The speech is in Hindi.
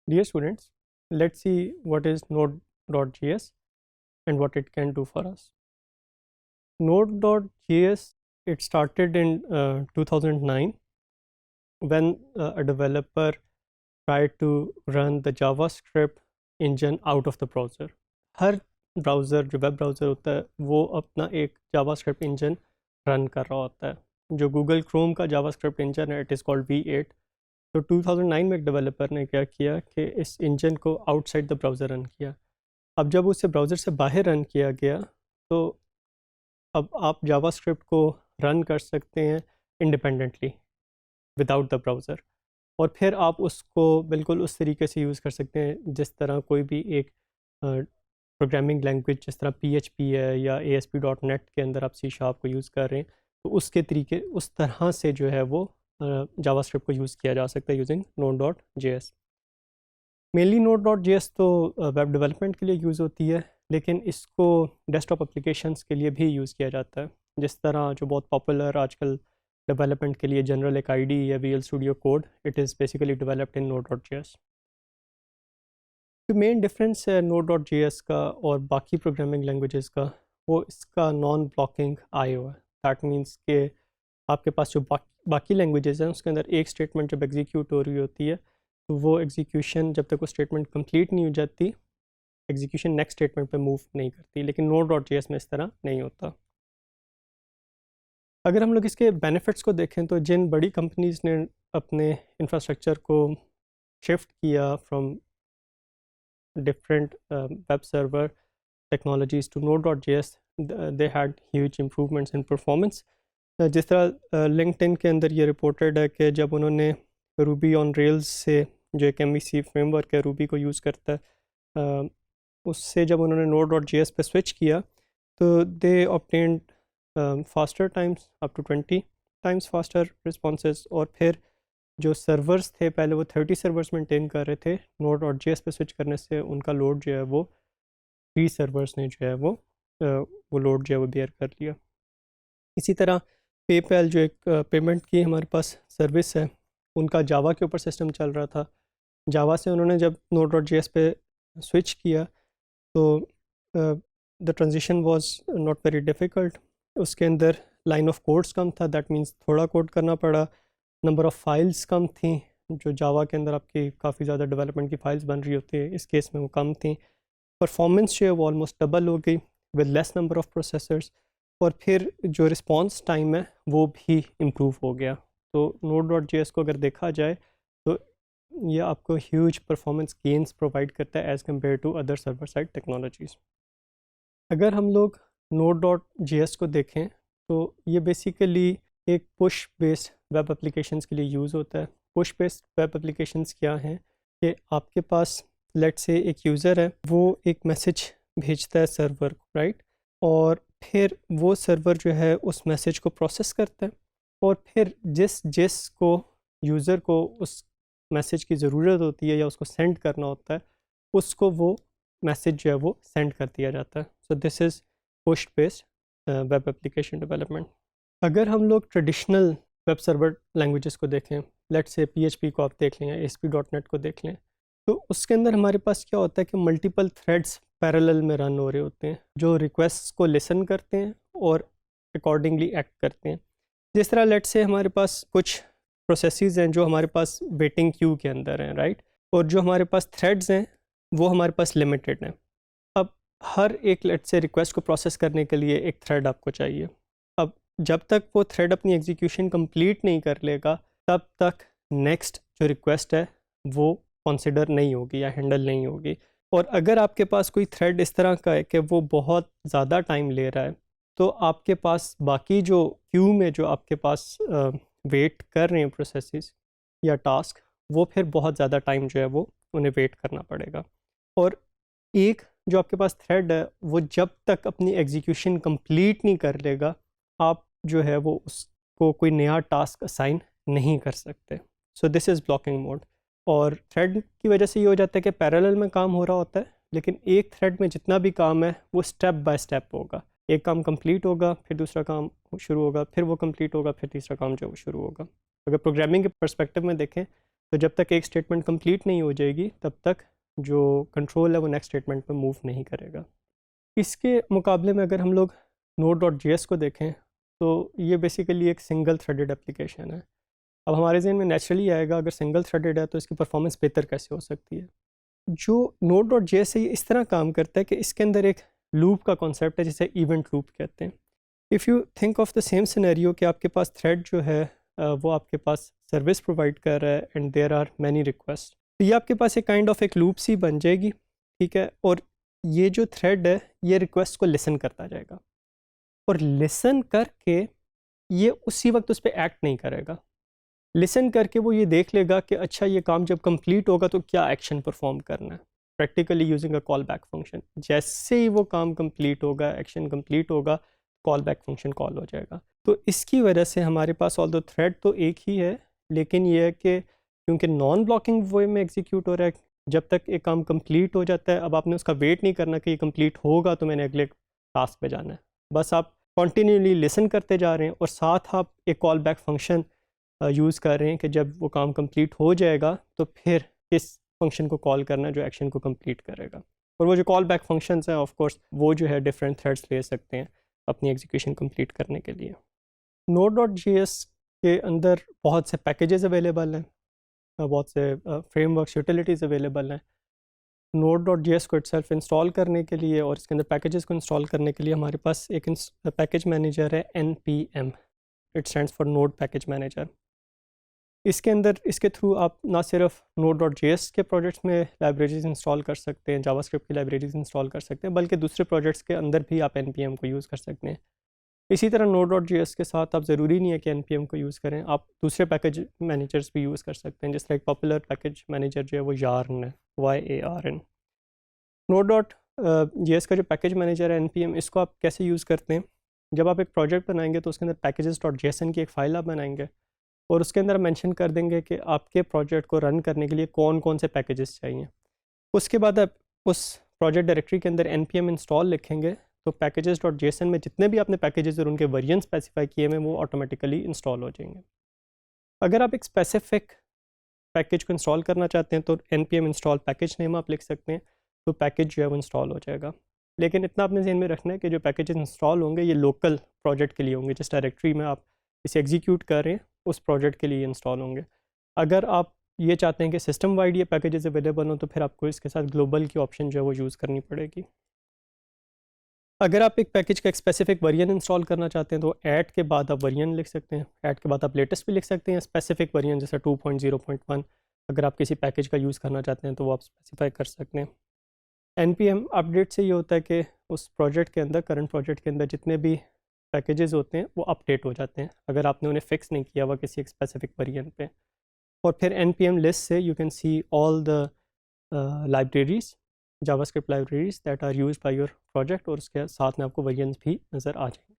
Dear students, let's see what is Node.js and what it can do for us. Node.js, it started in 2009 when a developer tried to run the JavaScript engine out of the browser. Her browser जो वेब ब्राउज़र होता है वो अपना एक जावास्क्रिप्ट इंजन रन कर रहा होता है। जो गूगल क्रोम का जावास्क्रिप्ट इंजन है, इट इज़ कॉल्ड V8। तो 2009 में एक डेवलपर ने क्या किया कि इस इंजन को आउटसाइड द ब्राउज़र रन किया। अब जब उसे ब्राउज़र से बाहर रन किया गया तो अब आप जावास्क्रिप्ट को रन कर सकते हैं इंडिपेंडेंटली विदाउट द ब्राउज़र, और फिर आप उसको बिल्कुल उस तरीके से यूज़ कर सकते हैं जिस तरह कोई भी एक प्रोग्रामिंग लैंग्वेज जिस तरह PHP है या ASP.NET के अंदर आप C# को यूज़ कर रहे हैं, तो उसके तरीके उस तरह से जो है वो जावास्क्रिप्ट को यूज़ किया जा सकता है यूजिंग Node.js। मेनली Node.js तो वेब डेवलपमेंट के लिए यूज़ होती है, लेकिन इसको डेस्कटॉप एप्लीकेशंस के लिए भी यूज़ किया जाता है। जिस तरह जो बहुत पॉपुलर आजकल डेवलपमेंट के लिए जनरल एक IDE या VL Studio Code, it is basically developed in Node.js। जो मेन डिफरेंस है Node.js का और बाकी प्रोग्रामिंग लैंग्वेजेस का, वो इसका नॉन ब्लॉकिंग IO है। दैट मीन्स के आपके पास जो बाकी लैंग्वेजेस हैं उसके अंदर एक स्टेटमेंट जब एग्जीक्यूट हो रही होती है तो वो एग्जीक्यूशन जब तक वो स्टेटमेंट कंप्लीट नहीं हो जाती, एग्जीक्यूशन नेक्स्ट स्टेटमेंट पे मूव नहीं करती। लेकिन Node.js में इस तरह नहीं होता। अगर हम लोग इसके बेनिफिट्स को देखें तो जिन बड़ी कंपनीज़ ने अपने इंफ्रास्ट्रक्चर को शिफ्ट किया from different web server technologies to Node.js, they had huge improvements in performance. जिस तरह LinkedIn के अंदर ये रिपोर्टेड है कि जब उन्होंने Ruby on Rails से जो एक MVC फ्रेमवर्क है Ruby को यूज़ करता है, उससे जब उन्होंने Node.js पे स्विच किया तो दे obtained faster times up to 20 times faster responses। और फिर जो सर्वर्स थे पहले वो 30 सर्वर्स मेंटेन कर रहे थे, Node.js पे स्विच करने से उनका लोड जो है वो 3 सर्वर्स ने जो है वो लोड जो है वो बेयर कर लिया। इसी तरह पेपैल जो एक पेमेंट की हमारे पास सर्विस है, उनका जावा के ऊपर सिस्टम चल रहा था। जावा से उन्होंने जब Node.js पे स्विच किया तो the transition was not very difficult. उसके अंदर लाइन ऑफ कोड्स कम था, दैट मीन्स थोड़ा कोड करना पड़ा। नंबर ऑफ़ फाइल्स कम थी, जो जावा के अंदर आपकी काफ़ी ज़्यादा डेवलपमेंट की फ़ाइल्स बन रही होती है, इस केस में वो कम थी। परफॉर्मेंस जो है वो ऑलमोस्ट डबल हो गई with less number of processors, और फिर जो रिस्पॉन्स टाइम है वो भी इम्प्रूव हो गया। तो Node.js को अगर देखा जाए तो ये आपको ह्यूज परफॉर्मेंस गेन्स प्रोवाइड करता है as compare to other server side technologies. अगर हम लोग Node.js को देखें तो ये बेसिकली एक पुश बेस्ड वेब एप्लीकेशंस के लिए यूज़ होता है। पुश बेस्ड वेब एप्लीकेशंस क्या हैं कि आपके पास लेट से एक यूज़र है, वो एक मैसेज भेजता है सर्वर को, राइट, और फिर वो सर्वर जो है उस मैसेज को प्रोसेस करता है, और फिर जिस को यूज़र को उस मैसेज की ज़रूरत होती है या उसको सेंड करना होता है, उसको वो मैसेज जो है वो सेंड कर दिया जाता है। So this is push based web application development. अगर हम लोग ट्रेडिशनल वेब सर्वर लैंग्वेजेस को देखें, लेट से PHP को आप देख लें या ASP.NET को देख लें, तो उसके अंदर हमारे पास क्या होता है कि मल्टीपल थ्रेड्स पैरेलल में रन हो रहे होते हैं जो रिक्वेस्ट्स को लिसन करते हैं और अकॉर्डिंगली एक्ट करते हैं। जिस तरह लेट से हमारे पास कुछ प्रोसेसेस हैं जो हमारे पास वेटिंग क्यू के अंदर हैं, राइट, और जो हमारे पास थ्रेड्स हैं वो हमारे पास लिमिटेड हैं। अब हर एक लेट से रिक्वेस्ट को प्रोसेस करने के लिए एक थ्रेड आपको चाहिए। अब जब तक वो थ्रेड अपनी एग्जीक्यूशन कंप्लीट नहीं कर लेगा तब तक नेक्स्ट जो रिक्वेस्ट है वो कंसिडर नहीं होगी या हैंडल नहीं होगी। और अगर आपके पास कोई थ्रेड इस तरह का है कि वो बहुत ज़्यादा टाइम ले रहा है, तो आपके पास बाकी जो क्यू में जो आपके पास वेट कर रहे हैं प्रोसेसेस या टास्क, वो फिर बहुत ज़्यादा टाइम जो है वो उन्हें वेट करना पड़ेगा। और एक जो आपके पास थ्रेड है वो जब तक अपनी एग्जीक्यूशन कंप्लीट नहीं कर लेगा, आप जो है वो उसको कोई नया टास्क असाइन नहीं कर सकते। So this is blocking mode. और थ्रेड की वजह से ये हो जाता है कि पैरेलल में काम हो रहा होता है, लेकिन एक थ्रेड में जितना भी काम है वो स्टेप बाय स्टेप होगा। एक काम कंप्लीट होगा, फिर दूसरा काम शुरू होगा, फिर वो कंप्लीट होगा, फिर तीसरा काम जो है वो शुरू होगा। अगर प्रोग्रामिंग के पर्सपेक्टिव में देखें तो जब तक एक स्टेटमेंट कंप्लीट नहीं हो जाएगी तब तक जो कंट्रोल है वो नेक्स्ट स्टेटमेंट पे मूव नहीं करेगा। इसके मुकाबले में अगर हम लोग Node.js को देखें तो ये बेसिकली एक सिंगल थ्रेडेड एप्लीकेशन है। अब हमारे जहन में नेचुरली आएगा अगर सिंगल थ्रेडेड है तो इसकी परफॉर्मेंस बेहतर कैसे हो सकती है। जो Node.js है ये इस तरह काम करता है कि इसके अंदर एक लूप का कॉन्सेप्ट है जिसे इवेंट लूप कहते हैं। If you think of the same scenario कि आपके पास थ्रेड जो है वो आपके पास सर्विस प्रोवाइड कर रहा है and there are many request, तो ये आपके पास एक काइंड ऑफ एक लूप सी बन जाएगी, ठीक है। और ये जो थ्रेड है ये रिक्वेस्ट को लिसन करता जाएगा और लिसन करके ये उसी वक्त उस पर एक्ट नहीं करेगा। लिसन करके वो ये देख लेगा कि अच्छा ये काम जब कंप्लीट होगा तो क्या एक्शन परफॉर्म करना है, practically using a call back function. जैसे ही वो काम कंप्लीट होगा, एक्शन कंप्लीट होगा, कॉल बैक फंक्शन कॉल हो जाएगा। तो इसकी वजह से हमारे पास ऑल दो थ्रेड तो एक ही है, लेकिन ये है कि क्योंकि नॉन ब्लॉकिंग वे में एग्जीक्यूट हो रहा है, जब तक एक काम कंप्लीट हो जाता है अब आपने उसका वेट नहीं करना कि ये कंप्लीट होगा तो मैंने अगले टास्क पे जाना है। बस आप कॉन्टीन्यूली लिसन करते जा रहे हैं और साथ आप एक कॉल बैक फंक्शन यूज़ कर रहे हैं कि जब वो काम कंप्लीट हो जाएगा तो फिर इस फंक्शन को कॉल करना जो एक्शन को कंप्लीट करेगा। और वो जो कॉल बैक फंक्शंस हैं ऑफ कोर्स वो जो है डिफरेंट थ्रेड्स ले सकते हैं अपनी एग्जीक्यूशन कंप्लीट करने के लिए। Node.js के अंदर बहुत से पैकेजेस अवेलेबल हैं, बहुत से फ्रेमवर्क्स यूटिलिटीज़ अवेलेबल हैं। Node.js को इटसेल्फ इंस्टॉल करने के लिए और इसके अंदर पैकेजेस को इंस्टॉल करने के लिए हमारे पास एक पैकेज मैनेजर है npm, it stands for node package manager. इसके अंदर इसके थ्रू आप ना सिर्फ Node.js के प्रोजेक्ट्स में लाइब्रेरीज इंस्टॉल कर सकते हैं, जावास्क्रिप्ट की लाइब्रेरीज इंस्टॉल कर सकते हैं, बल्कि दूसरे प्रोजेक्ट्स के अंदर भी आप npm को यूज़ कर सकते हैं। इसी तरह Node.js के साथ आप ज़रूरी नहीं है कि npm को यूज़ करें, आप दूसरे पैकेज मैनेजर्स भी यूज़ कर सकते हैं। जिस तरह एक पॉपुलर पैकेज मैनेजर जो है वो yarn है, YARN। Node.js का जो पैकेज मैनेजर है npm, इसको आप कैसे यूज़ करते हैं, जब आप एक प्रोजेक्ट बनाएंगे तो उसके अंदर packages.json की एक फ़ाइल आप बनाएंगे और उसके अंदर मेंशन कर देंगे कि आपके प्रोजेक्ट को रन करने के लिए कौन कौन से पैकेजेस चाहिए। उसके बाद आप उस प्रोजेक्ट डायरेक्टरी के अंदर npm इंस्टॉल लिखेंगे तो packages.json में जितने भी आपने पैकेजेस और उनके वेरिएंट स्पेसिफाई किए हैं वो ऑटोमेटिकली इंस्टॉल हो जाएंगे। अगर आप एक स्पेसिफिक पैकेज को इंस्टॉल करना चाहते हैं तो npm इंस्टॉल पैकेज नेम आप लिख सकते हैं, तो पैकेज जो है वो इंस्टॉल हो जाएगा। लेकिन इतना आपने ध्यान में रखना है कि जो पैकेजेस इंस्टॉल होंगे ये लोकल प्रोजेक्ट के लिए होंगे, जिस डायरेक्टरी में आप इसे एग्जीक्यूट कर रहे हैं उस प्रोजेक्ट के लिए इंस्टॉल होंगे। अगर आप ये चाहते हैं कि सिस्टम वाइड ये पैकेजेस अवेलेबल हो तो फिर आपको इसके साथ ग्लोबल की ऑप्शन जो है वो यूज़ करनी पड़ेगी। अगर आप एक पैकेज का एक स्पेसिफिक वर्जन इंस्टॉल करना चाहते हैं तो ऐड के बाद आप वर्जन लिख सकते हैं, ऐड के बाद आप लेटेस्ट भी लिख सकते हैं, स्पेसिफिक वर्जन जैसे 2.0.1 अगर आप किसी पैकेज का यूज़ करना चाहते हैं तो वो आप स्पेसिफाई कर सकते हैं। npm अपडेट से ये होता है कि उस प्रोजेक्ट के अंदर, करंट प्रोजेक्ट के अंदर जितने भी पैकेजेस होते हैं वो अपडेट हो जाते हैं अगर आपने उन्हें फिक्स नहीं किया हुआ किसी एक स्पेसिफिक वर्जन पे। और फिर npm लिस्ट से you can see all the libraries, JavaScript libraries that are used by your project, और उसके साथ में आपको वर्जन्स भी नज़र आ जाएंगे।